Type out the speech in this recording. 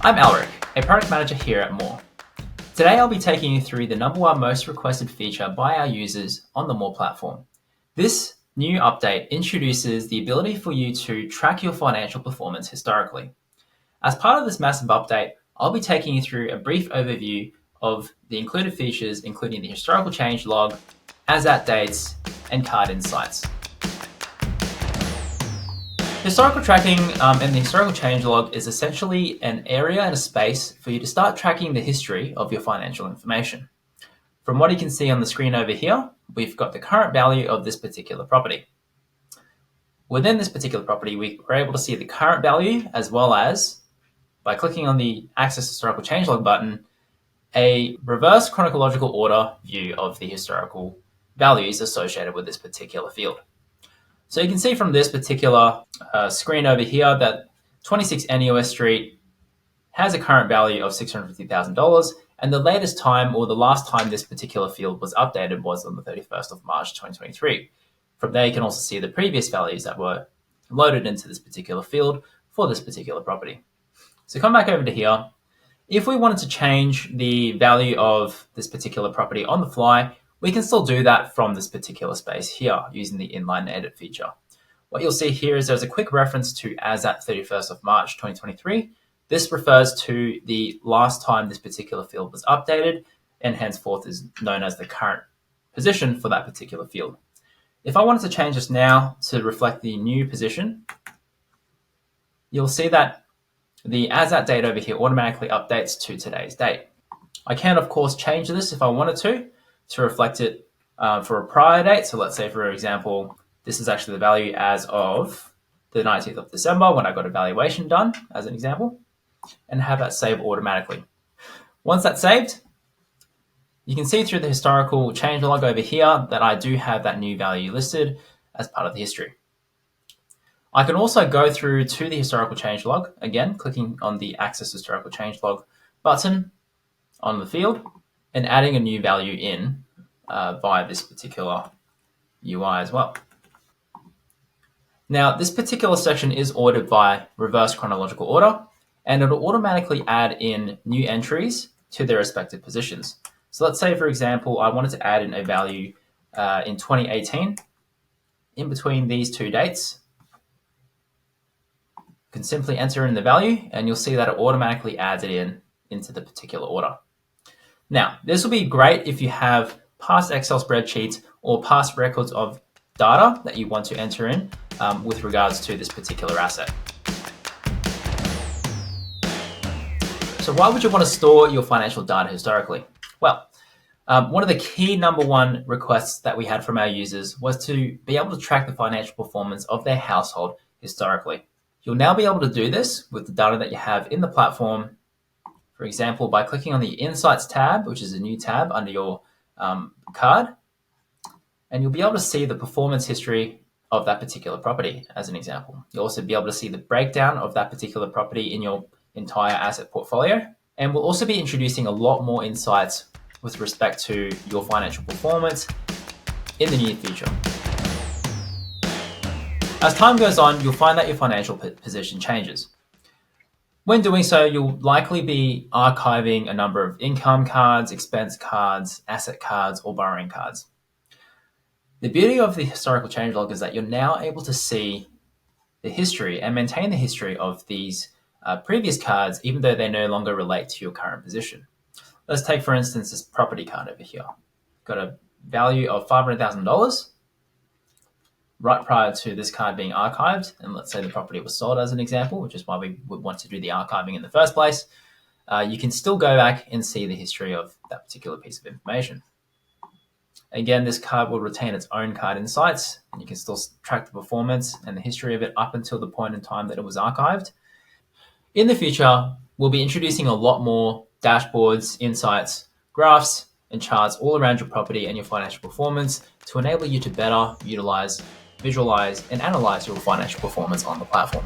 I'm Alric, a product manager here at Moorr. Today I'll be taking you through the #1 most requested feature by our users on the Moorr platform. This new update introduces the ability for you to track your financial performance historically. As part of this massive update, I'll be taking you through a brief overview of the included features, including the historical changelog, as-at dates, and card insights. Historical tracking and the historical changelog is essentially an area and a space for you to start tracking the history of your financial information. From what you can see on the screen over here, we've got the current value of this particular property. Within this particular property, we're able to see the current value as well as, by clicking on the Access Historical Changelog button, a reverse chronological order view of the historical values associated with this particular field. So you can see from this particular screen over here that 26 NUS Street has a current value of $650,000, and the latest time or the last time this particular field was updated was on the 31st of March 2023. From there, you can also see the previous values that were loaded into this particular field for this particular property. So come back over to here. If we wanted to change the value of this particular property on the fly, we can still do that from this particular space here using the inline edit feature. What you'll see here is there's a quick reference to as at 31st of March 2023. This refers to the last time this particular field was updated and henceforth is known as the current position for that particular field. If I wanted to change this now to reflect the new position, you'll see that the as at date over here automatically updates to today's date. I can, of course, change this if I wanted to reflect it for a prior date. So let's say, for example, this is actually the value as of the 19th of December when I got a valuation done, as an example, and have that save automatically. Once that's saved, you can see through the historical changelog over here that I do have that new value listed as part of the history. I can also go through to the historical changelog, again, clicking on the Access Historical Changelog button on the field and adding a new value in via this particular UI as well. Now, this particular section is ordered by reverse chronological order, and it'll automatically add in new entries to their respective positions. So let's say, for example, I wanted to add in a value in 2018 in between these two dates. You can simply enter in the value and you'll see that it automatically adds it into the particular order. Now, this will be great if you have past Excel spreadsheets or past records of data that you want to enter in with regards to this particular asset. So why would you want to store your financial data historically? Well, one of the key #1 requests that we had from our users was to be able to track the financial performance of their household historically. You'll now be able to do this with the data that you have in the platform. For example, by clicking on the Insights tab, which is a new tab under your card, and you'll be able to see the performance history of that particular property, as an example. You'll also be able to see the breakdown of that particular property in your entire asset portfolio, and we'll also be introducing a lot more insights with respect to your financial performance in the near future. As time goes on, you'll find that your financial position changes. When doing so, you'll likely be archiving a number of income cards, expense cards, asset cards, or borrowing cards. The beauty of the historical changelog is that you're now able to see the history and maintain the history of these previous cards, even though they no longer relate to your current position. Let's take, for instance, this property card over here. Got a value of $500,000 right prior to this card being archived, and let's say the property was sold as an example, which is why we would want to do the archiving in the first place. You can still go back and see the history of that particular piece of information. Again, this card will retain its own card insights, and you can still track the performance and the history of it up until the point in time that it was archived. In the future, we'll be introducing a lot more dashboards, insights, graphs, and charts all around your property and your financial performance to enable you to better utilize, visualize, and analyze your financial performance on the platform.